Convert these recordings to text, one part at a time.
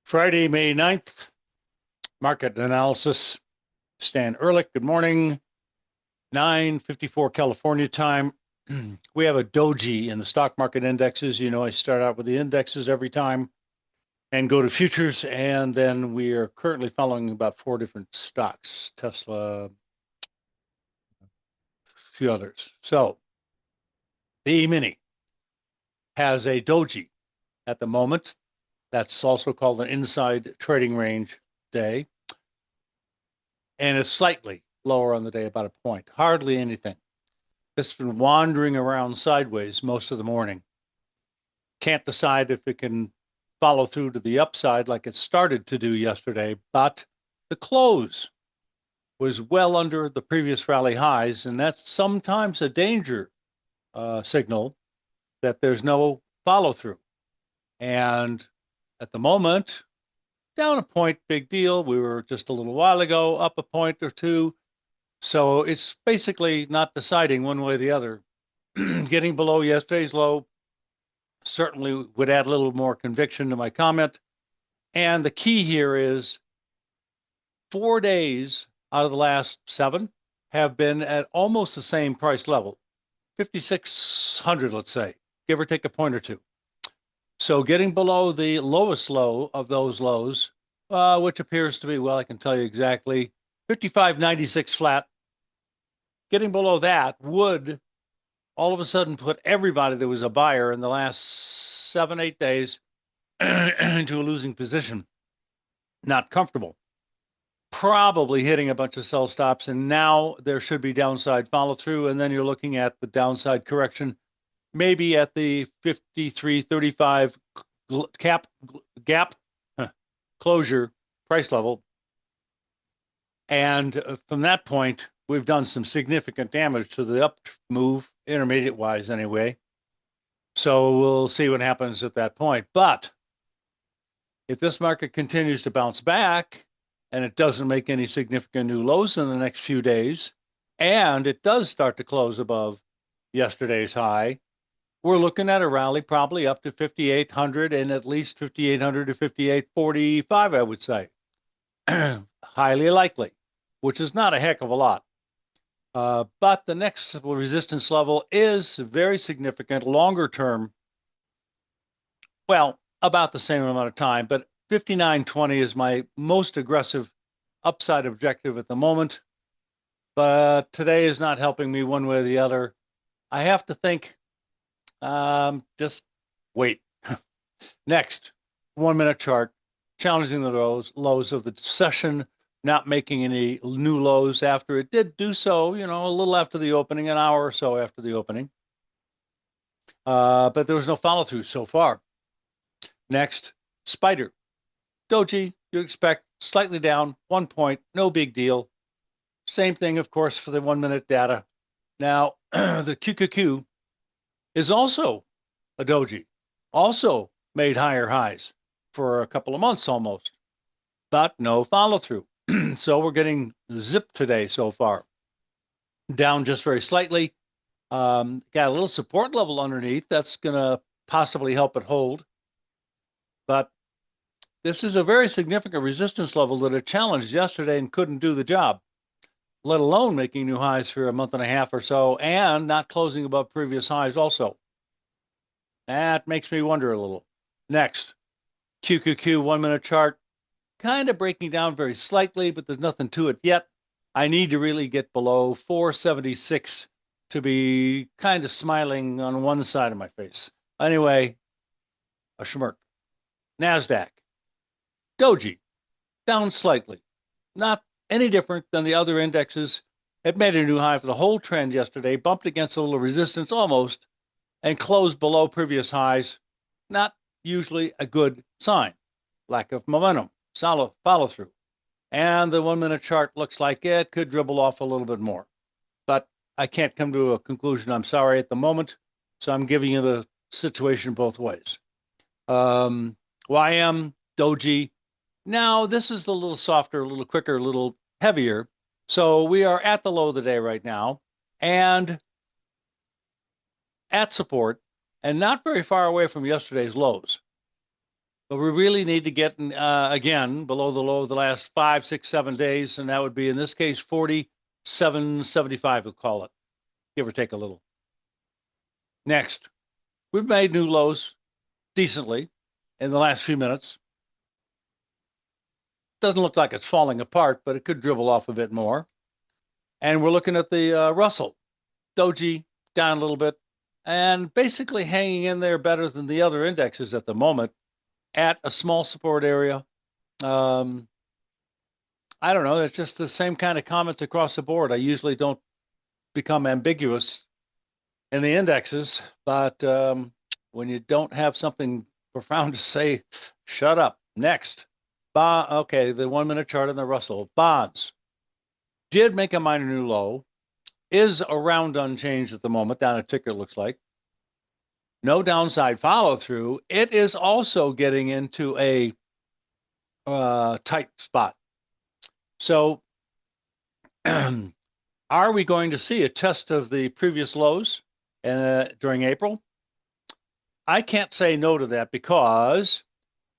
Friday, May 9th, market analysis. Stan Ehrlich, good morning. 9:54 California time. We have a doji in the stock market indexes. You know, I start out with the indexes every time and go to futures, and then we are currently following about four different stocks, Tesla, a few others. So the E-mini has a doji at the moment. That's also called an inside trading range day, and it's slightly lower on the day, about a point, hardly anything. Just been wandering around sideways most of the morning. Can't decide if it can follow through to the upside like it started to do yesterday, but the close was well under the previous rally highs, and that's sometimes a danger signal that there's no follow through. And at the moment, down a point, big deal. We were just a little while ago up a point or two. So it's basically not deciding one way or the other. Getting below yesterday's low certainly would add a little more conviction to my comment. And the key here is 4 days out of the last seven have been at almost the same price level, 5,600, let's say, give or take a point or two. So getting below the lowest low of those lows, which appears to be, well, I can tell you exactly, 55.96 flat. Getting below that would all of a sudden put everybody that was a buyer in the last 7, 8 days into a losing position. Not comfortable. Probably hitting a bunch of sell stops, and now there should be downside follow through, and then you're looking at the downside correction, maybe at the 53.35 gap closure price level. And from that point, we've done some significant damage to the up move, intermediate wise anyway. So we'll see what happens at that point. But if this market continues to bounce back and it doesn't make any significant new lows in the next few days, and it does start to close above yesterday's high, we're looking at a rally probably up to 5,800 and at least 5,800 to 5,845, I would say. Highly likely, which is not a heck of a lot. But the next resistance level is very significant, longer term. Well, about the same amount of time, but 59.20 is my most aggressive upside objective at the moment. But today is not helping me one way or the other. I have to think, just wait. Next, 1 minute chart, challenging the lows of the session, not making any new lows after it did do so, you know, a little after the opening, an hour or so after the opening. But there was no follow through so far. Next, Spider. Doji, you expect slightly down, 1 point, no big deal. Same thing, of course, for the 1 minute data. Now, the QQQ is also a doji, also made higher highs for a couple of months almost, but no follow through. So we're getting zipped today so far. Down just very slightly. Got a little support level underneath. That's going to possibly help it hold. But this is a very significant resistance level that it challenged yesterday and couldn't do the job, let alone making new highs for a month and a half or so and not closing above previous highs also. That makes me wonder a little. Next, QQQ 1 minute chart, kind of breaking down very slightly, but there's nothing to it yet. I need to really get below 476 to be kind of smiling on one side of my face. Anyway, a schmirk. NASDAQ, Doji, down slightly. Not any different than the other indexes. It made a new high for the whole trend yesterday, bumped against a little resistance almost, and closed below previous highs. Not usually a good sign. Lack of momentum, solid follow through. And the 1 minute chart looks like it could dribble off a little bit more. But I can't come to a conclusion, I'm sorry, at the moment. So I'm giving you the situation both ways. YM, Doji. Now, this is a little softer, a little quicker, a little heavier. So we are at the low of the day right now and at support and not very far away from yesterday's lows. But we really need to get, again, below the low of the last 5, 6, 7 days, and that would be, in this case, 47.75, we'll call it, give or take a little. Next, we've made new lows decently in the last few minutes. Doesn't look like it's falling apart, but it could dribble off a bit more. And we're looking at the Russell. Doji down a little bit, and basically hanging in there better than the other indexes at the moment at a small support area. I don't know. It's just the same kind of comments across the board. I usually don't become ambiguous in the indexes, but when you don't have something profound to say, shut up. Next. Okay, the 1 minute chart on the Russell. Bonds did make a minor new low, is around unchanged at the moment, down a ticker, looks like. No downside follow through. It is also getting into a tight spot. So are we going to see a test of the previous lows during April? I can't say no to that because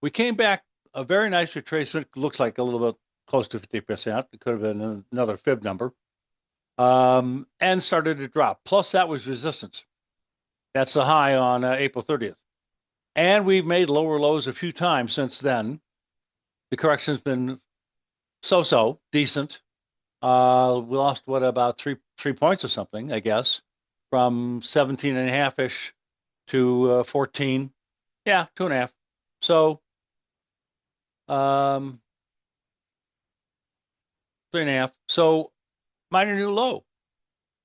we came back a very nice retracement, looks like a little bit close to 50%. It could have been another fib number, and started to drop. Plus, that was resistance. That's the high on April 30th. And we've made lower lows a few times since then. The correction's been so-so, decent. We lost, what, about three points or something, I guess, from 17.5-ish to 14. Yeah, 2.5. So 3.5. So minor new low.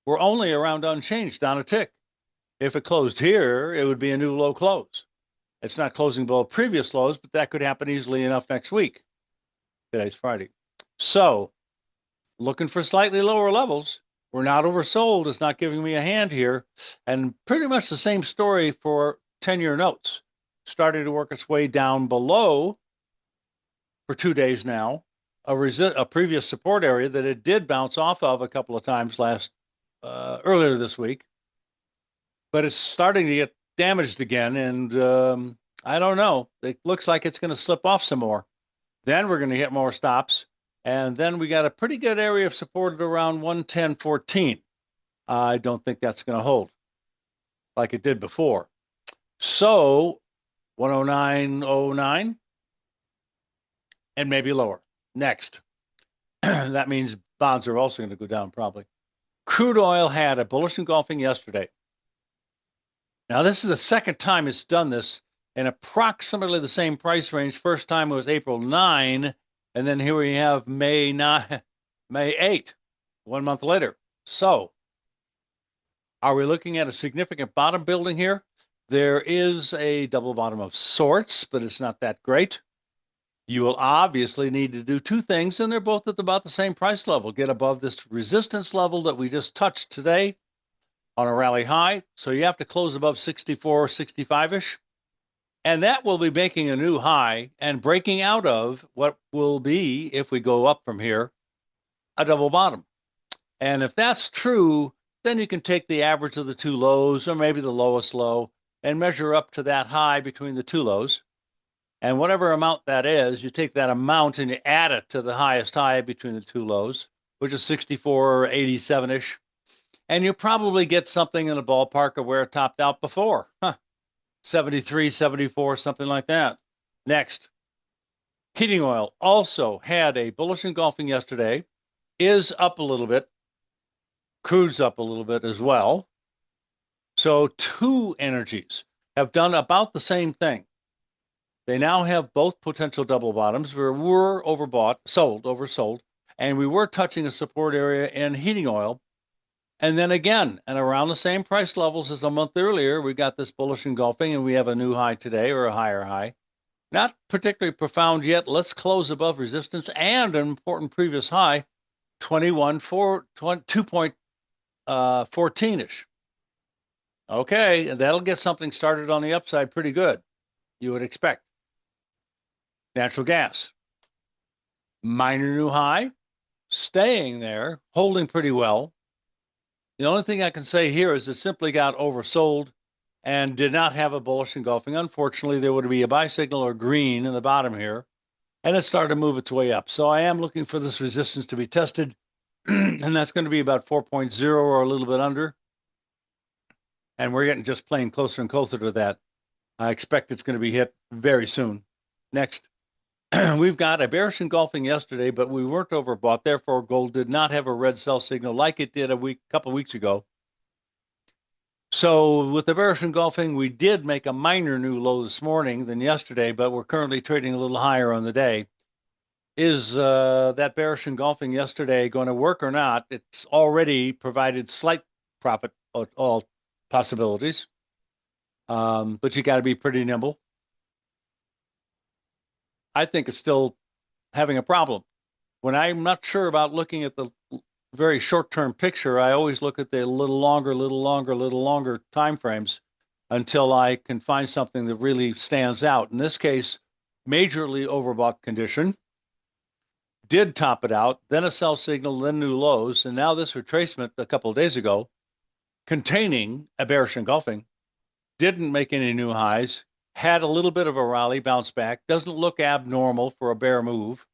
We're only around unchanged, down a tick. If it closed here, it would be a new low close. It's not closing below previous lows, but that could happen easily enough next week. Today's Friday. So looking for slightly lower levels. We're not oversold. It's not giving me a hand here. And pretty much the same story for 10-year notes. Started to work its way down below for 2 days now, a previous support area that it did bounce off of a couple of times earlier this week. But it's starting to get damaged again, and I don't know. It looks like it's going to slip off some more. Then we're going to hit more stops, and then we got a pretty good area of support at around 110.14. I don't think that's going to hold like it did before. So 109.09 and maybe lower. Next. That means bonds are also going to go down probably. Crude oil had a bullish engulfing yesterday. Now, this is the second time it's done this in approximately the same price range. First time was April 9, and then here we have May 8, 1 month later. So, are we looking at a significant bottom building here? There is a double bottom of sorts, but it's not that great. You will obviously need to do two things, and they're both at about the same price level. Get above this resistance level that we just touched today on a rally high. So you have to close above 64, 65-ish. And that will be making a new high and breaking out of what will be, if we go up from here, a double bottom. And if that's true, then you can take the average of the two lows, or maybe the lowest low, and measure up to that high between the two lows. And whatever amount that is, you take that amount and you add it to the highest high between the two lows, which is 64 or 87-ish. And you probably get something in the ballpark of where it topped out before. 73, 74, something like that. Next, heating oil also had a bullish engulfing yesterday, is up a little bit. Crude's up a little bit as well. So two energies have done about the same thing. They now have both potential double bottoms. We were oversold, and we were touching a support area in heating oil. And then again, and around the same price levels as a month earlier, we got this bullish engulfing, and we have a new high today, or a higher high. Not particularly profound yet. Let's close above resistance and an important previous high, 2.14-ish. Okay, and that'll get something started on the upside pretty good, you would expect. Natural gas. Minor new high, staying there, holding pretty well. The only thing I can say here is it simply got oversold and did not have a bullish engulfing. Unfortunately, there would be a buy signal or green in the bottom here, and it started to move its way up. So I am looking for this resistance to be tested, and that's going to be about 4.0 or a little bit under. And we're getting just plain closer and closer to that. I expect it's going to be hit very soon. Next, we've got a bearish engulfing yesterday, but we weren't overbought. Therefore, gold did not have a red sell signal like it did a couple of weeks ago. So with the bearish engulfing, we did make a minor new low this morning than yesterday, but we're currently trading a little higher on the day. Is that bearish engulfing yesterday going to work or not? It's already provided slight profit at all possibilities, but you got to be pretty nimble. I think it's still having a problem. When I'm not sure about looking at the very short-term picture, I always look at the little longer time frames until I can find something that really stands out. In this case, majorly overbought condition, did top it out, then a sell signal, then new lows, and now this retracement a couple of days ago, containing a bearish engulfing, didn't make any new highs, had a little bit of a rally, bounce back, doesn't look abnormal for a bear move.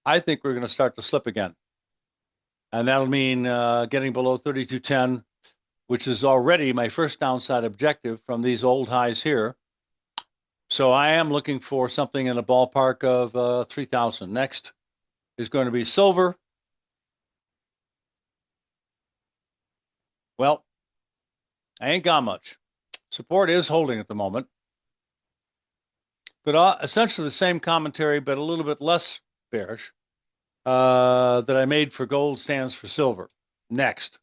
I think we're going to start to slip again. And that'll mean getting below 3210, which is already my first downside objective from these old highs here. So I am looking for something in the ballpark of 3,000. Next is going to be silver. Well, I ain't got much. Support is holding at the moment. But essentially the same commentary, but a little bit less bearish. That I made for gold stands for silver. Next,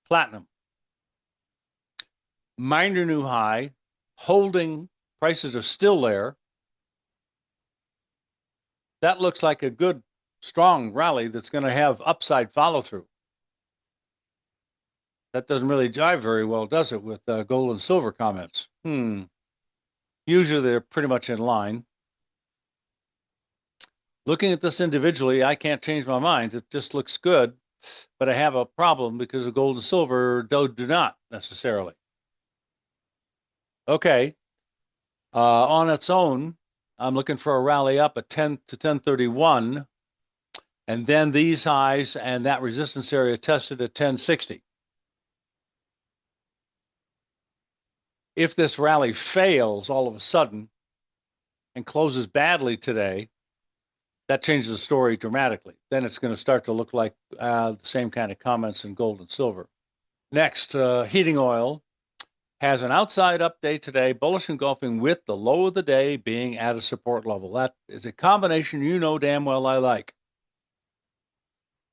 platinum. Minor new high, holding, prices are still there. That looks like a good, strong rally that's going to have upside follow-through. That doesn't really jive very well, does it, with gold and silver comments? Usually they're pretty much in line. Looking at this individually, I can't change my mind. It just looks good, but I have a problem because the gold and silver do not necessarily. Okay. On its own, I'm looking for a rally up at 10 to 1031, and then these highs and that resistance area tested at 1060. If this rally fails all of a sudden and closes badly today, that changes the story dramatically. Then it's going to start to look like the same kind of comments in gold and silver. Next, heating oil has an outside update today, bullish engulfing with the low of the day being at a support level. That is a combination you know damn well I like.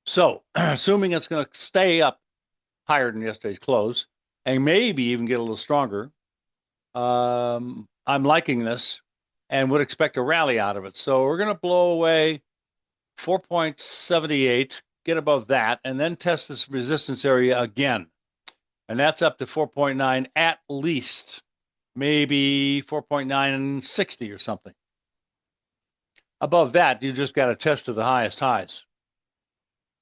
So, assuming it's going to stay up higher than yesterday's close, and maybe even get a little stronger, I'm liking this and would expect a rally out of it. So we're going to blow away 4.78, get above that, and then test this resistance area again. And that's up to 4.9 at least, maybe 4.960 or something. Above that, you just got to test to the highest highs.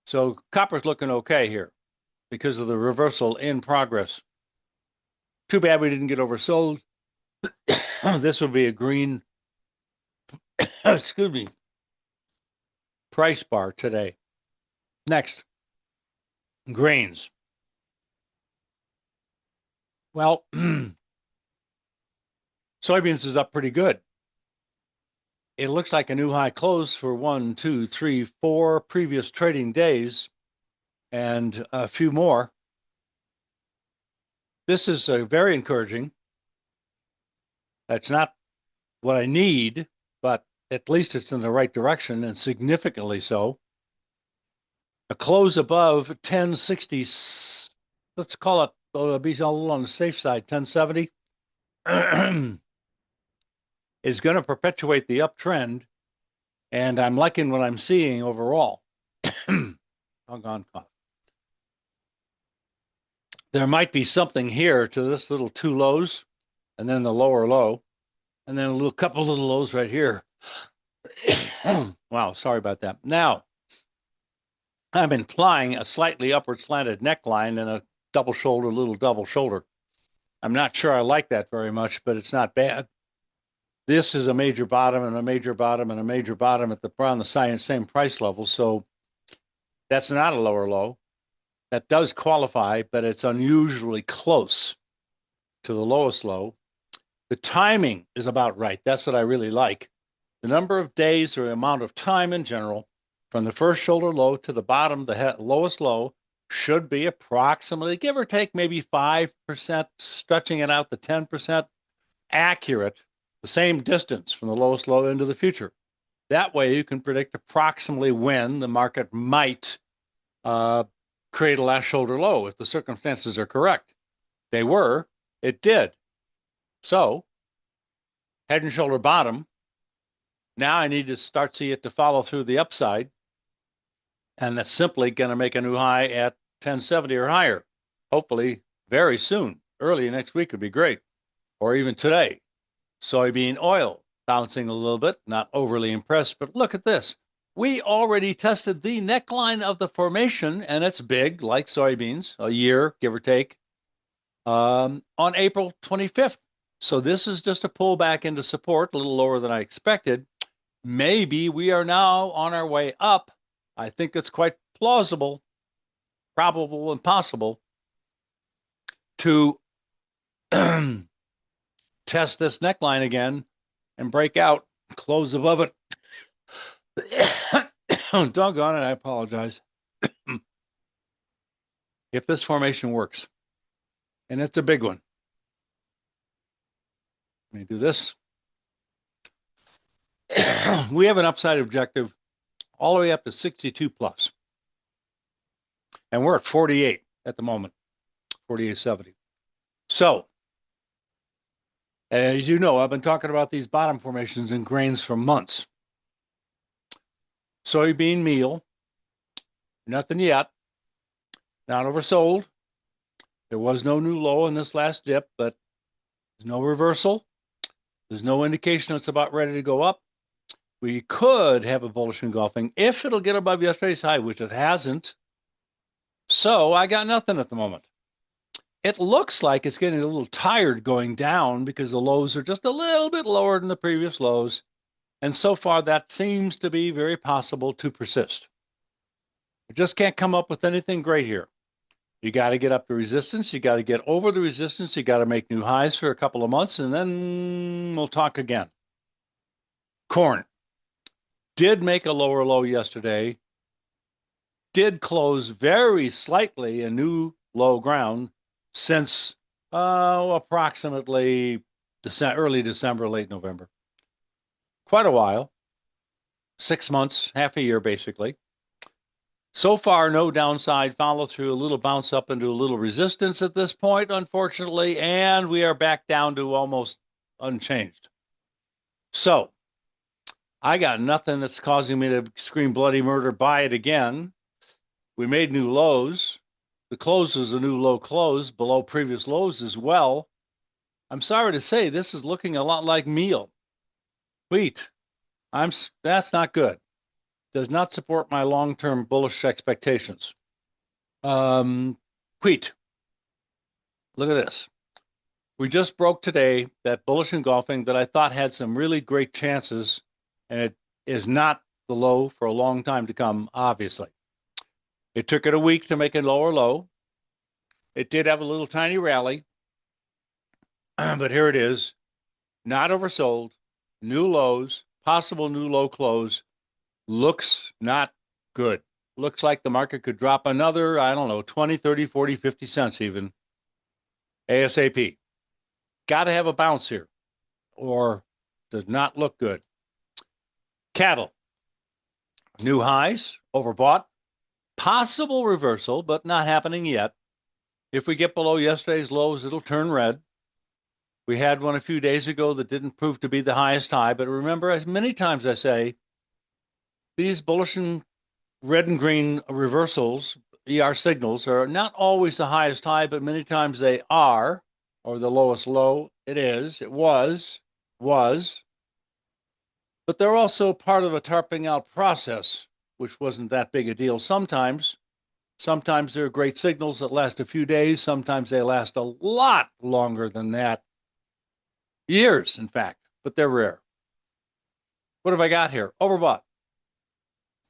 So copper's looking okay here because of the reversal in progress. Too bad we didn't get oversold. This would be a green excuse me, price bar today. Next, grains. Well, soybeans is up pretty good. It looks like a new high close for 1, 2, 3, 4 previous trading days and a few more. This is very encouraging. That's not what I need, but at least it's in the right direction and significantly so. A close above 1060, let's call it, be a little on the safe side, 1070, is going to perpetuate the uptrend, and I'm liking what I'm seeing overall. Doggone cough. There might be something here to this little two lows, and then the lower low, and then a couple little lows right here. Wow, sorry about that. Now, I'm implying a slightly upward slanted neckline and a double shoulder, little double shoulder. I'm not sure I like that very much, but it's not bad. This is a major bottom and a major bottom and a major bottom at around the same price level. So that's not a lower low. That does qualify, but it's unusually close to the lowest low. The timing is about right. That's what I really like. The number of days or amount of time in general from the first shoulder low to the bottom, the lowest low, should be approximately, give or take, maybe 5%, stretching it out to 10%, accurate, the same distance from the lowest low into the future. That way you can predict approximately when the market might create a last shoulder low if the circumstances are correct. They were, it did. So, head and shoulder bottom. Now I need to start see it to follow through the upside. And that's simply going to make a new high at 1070 or higher. Hopefully very soon. Early next week would be great. Or even today. Soybean oil bouncing a little bit. Not overly impressed, but look at this. We already tested the neckline of the formation, and it's big, like soybeans, a year, give or take, on April 25th. So this is just a pullback into support, a little lower than I expected. Maybe we are now on our way up. I think it's quite plausible, probable, and possible to test this neckline again and break out, close above it. Doggone it, I apologize. If this formation works, and it's a big one. Let me do this. We have an upside objective all the way up to 62 plus. And we're at 48 at the moment, 48.70. So, as you know, I've been talking about these bottom formations in grains for months. Soybean meal, nothing yet. Not oversold. There was no new low in this last dip, but there's no reversal. There's no indication it's about ready to go up. We could have a bullish engulfing if it'll get above yesterday's high, which it hasn't. So I got nothing at the moment. It looks like it's getting a little tired going down because the lows are just a little bit lower than the previous lows. And so far, that seems to be very possible to persist. I just can't come up with anything great here. You got to get up to resistance. You got to get over the resistance. You got to make new highs for a couple of months, and then we'll talk again. Corn did make a lower low yesterday. Did close very slightly a new low ground since approximately early December, late November. Quite a while. 6 months, half a year, basically. So far, no downside, follow through, a little bounce up into a little resistance at this point, unfortunately, and we are back down to almost unchanged. So, I got nothing that's causing me to scream bloody murder, buy it again. We made new lows. The close was a new low close, below previous lows as well. I'm sorry to say, this is looking a lot like meal. Wheat, that's not good. Does not support my long-term bullish expectations. Wheat. Look at this. We just broke today that bullish engulfing that I thought had some really great chances, and it is not the low for a long time to come, obviously. It took it a week to make a lower low. It did have a little tiny rally, but here it is. Not oversold. New lows, possible new low close. Looks not good. Looks like the market could drop another, I don't know, 20, 30, 40, 50 cents even. ASAP. Got to have a bounce here, or does not look good. Cattle. New highs, overbought. Possible reversal, but not happening yet. If we get below yesterday's lows, it'll turn red. We had one a few days ago that didn't prove to be the highest high, but remember, as many times I say, these bullish and red and green reversals, ER signals, are not always the highest high, but many times they are, or the lowest low. It is, it was. But they're also part of a tarping out process, which wasn't that big a deal sometimes. Sometimes they're great signals that last a few days. Sometimes they last a lot longer than that. Years, in fact, but they're rare. What have I got here? Overbought.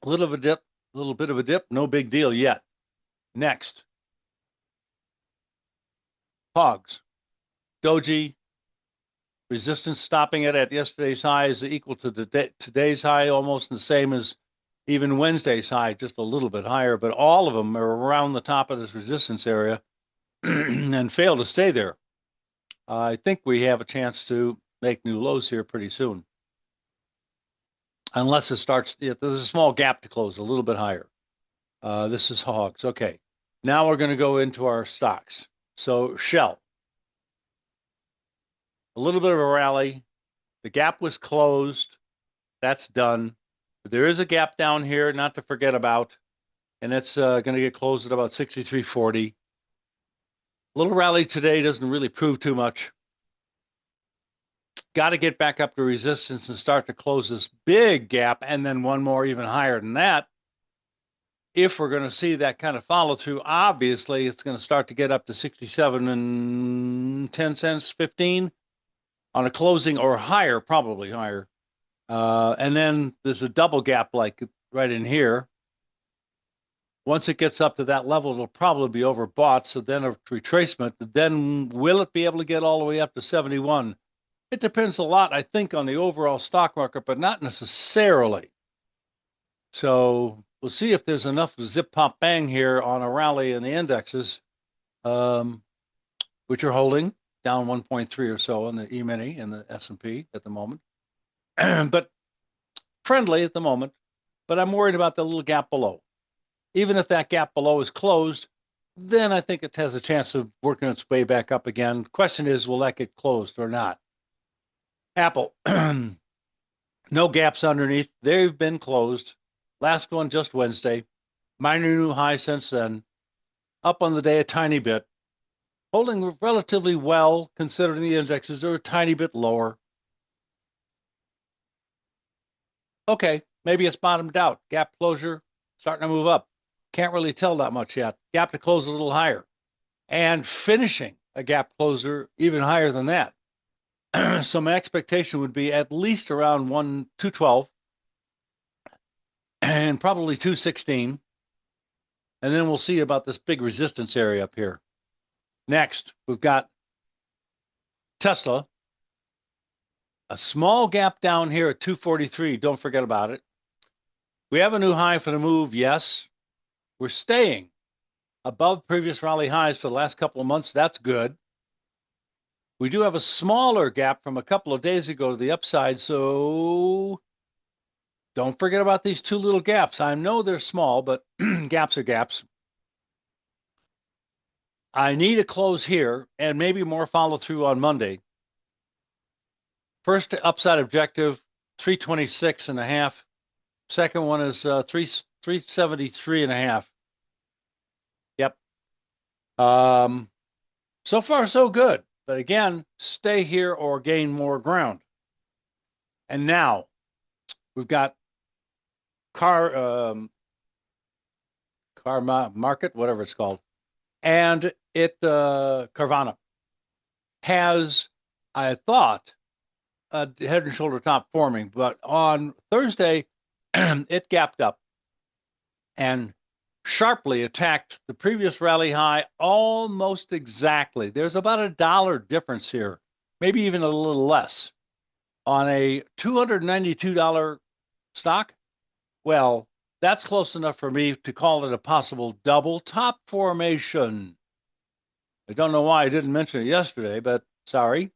A little bit of a dip, no big deal yet. Next. Hogs. Doji. Resistance stopping it at yesterday's high is equal to today's high, almost the same as even Wednesday's high, just a little bit higher, but all of them are around the top of this resistance area and fail to stay there. I think we have a chance to make new lows here pretty soon. Unless it starts, there's a small gap to close a little bit higher. This is hogs. Okay. Now we're going to go into our stocks. So Shell. A little bit of a rally. The gap was closed. That's done. But there is a gap down here not to forget about, and it's going to get closed at about 63.40. A little rally today doesn't really prove too much. Got to get back up to resistance and start to close this big gap, and then one more even higher than that. If we're going to see that kind of follow through, obviously it's going to start to get up to 67 and 10 cents, 15 on a closing, or higher, probably higher. And then there's a double gap like right in here. Once it gets up to that level, it'll probably be overbought. So then a retracement. Then will it be able to get all the way up to 71? It depends a lot, I think, on the overall stock market, but not necessarily. So we'll see if there's enough zip, pop, bang here on a rally in the indexes, which are holding down 1.3 or so on the E-mini and the S&P at the moment. But friendly at the moment. But I'm worried about the little gap below. Even if that gap below is closed, then I think it has a chance of working its way back up again. The question is, will that get closed or not? Apple. No gaps underneath. They've been closed. Last one just Wednesday. Minor new high since then. Up on the day a tiny bit. Holding relatively well, considering the indexes are a tiny bit lower. Okay, maybe it's bottomed out. Gap closure, starting to move up. Can't really tell that much yet. Gap to close a little higher. And finishing a gap closer even higher than that. So my expectation would be at least around 212 and probably 216. And then we'll see about this big resistance area up here. Next, we've got Tesla. A small gap down here at 243. Don't forget about it. We have a new high for the move, yes. We're staying above previous rally highs for the last couple of months. That's good. We do have a smaller gap from a couple of days ago to the upside, so don't forget about these two little gaps. I know they're small, but gaps are gaps. I need a close here and maybe more follow through on Monday. First upside objective, 326.5. Second one is 373.5. Yep. So far, so good. But again, stay here or gain more ground. And now we've got car market, whatever it's called. And Carvana has, I thought, a head and shoulder top forming, but on Thursday, it gapped up and sharply attacked the previous rally high almost exactly. There's about $1 difference here, maybe even a little less. On a $292 stock, well, that's close enough for me to call it a possible double top formation. I don't know why I didn't mention it yesterday, but sorry.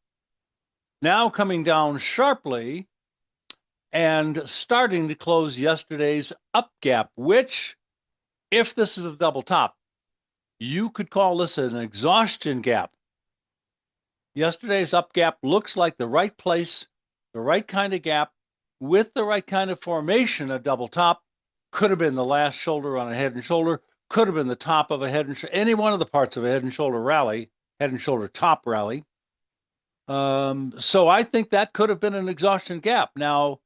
Now coming down sharply and starting to close yesterday's up gap, which, if this is a double top, you could call this an exhaustion gap. Yesterday's up gap looks like the right place, the right kind of gap, with the right kind of formation, a double top. Could have been the last shoulder on a head and shoulder, could have been the top of a head and shoulder, any one of the parts of a head and shoulder rally, head and shoulder top rally. So I think that could have been an exhaustion gap. Now,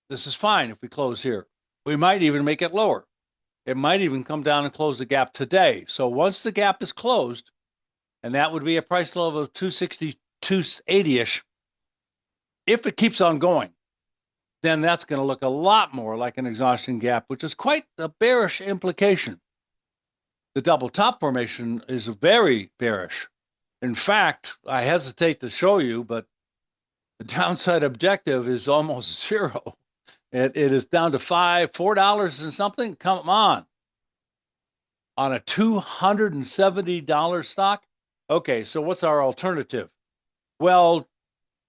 this is fine if we close here. We might even make it lower. It might even come down and close the gap today. So once the gap is closed, and that would be a price level of 260, 280-ish, if it keeps on going, then that's going to look a lot more like an exhaustion gap, which is quite a bearish implication. The double top formation is very bearish. In fact, I hesitate to show you, but the downside objective is almost zero. It is down to $4 and something. Come on a $270 stock. Okay, so what's our alternative? Well,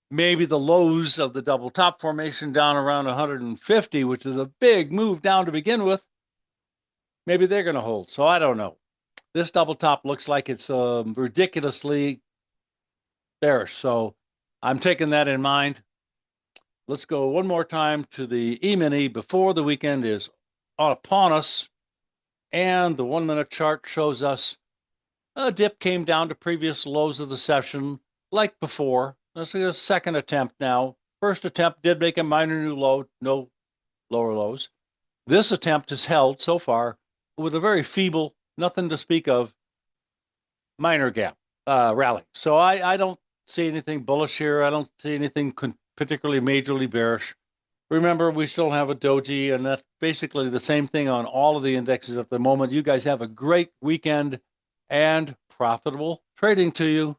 maybe the lows of the double top formation down around 150, which is a big move down to begin with. Maybe they're going to hold. So I don't know. This double top looks like it's ridiculously bearish. So I'm taking that in mind. Let's go one more time to the E-mini before the weekend is upon us. And the 1 minute chart shows us a dip came down to previous lows of the session like before. This is a second attempt now. First attempt did make a minor new low, no lower lows. This attempt has held so far with a very feeble, nothing to speak of, minor gap rally. So I don't see anything bullish here. I don't see anything particularly majorly bearish. Remember, we still have a doji, and that's basically the same thing on all of the indexes at the moment. You guys have a great weekend and profitable trading to you.